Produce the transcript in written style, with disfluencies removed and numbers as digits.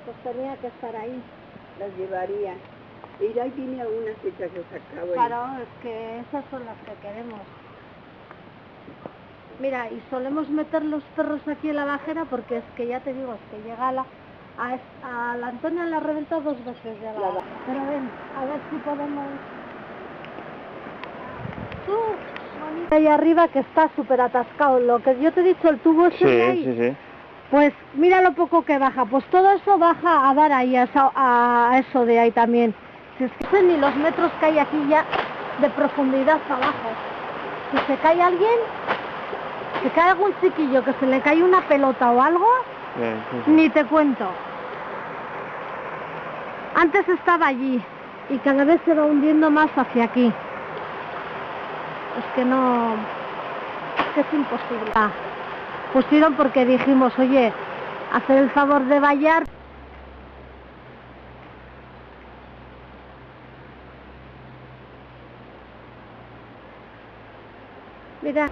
Pues tenía que estar ahí. Las llevaría. Y ahí tiene algunas hechas que saca, bueno. Claro, es que esas son las que queremos. Mira, y solemos meter los perros aquí en la bajera porque es que ya te digo, es que llega a la Antonia la reventó 2 veces de la. Pero ven, a ver si podemos. Tú, bonita, ahí arriba que está súper atascado. Lo que yo te he dicho, el tubo ese de ahí. Sí. Pues mira lo poco que baja. Pues todo eso baja a dar ahí, a eso de ahí también. Si es que no sé ni los metros que hay aquí ya de profundidad abajo. Si se cae alguien, si cae algún chiquillo que se le cae una pelota o algo, ni te cuento. Antes estaba allí y cada vez se va hundiendo más hacia aquí. Es que no, es que es imposible. Pusieron porque dijimos, oye, hacer el favor de vallar. Mira.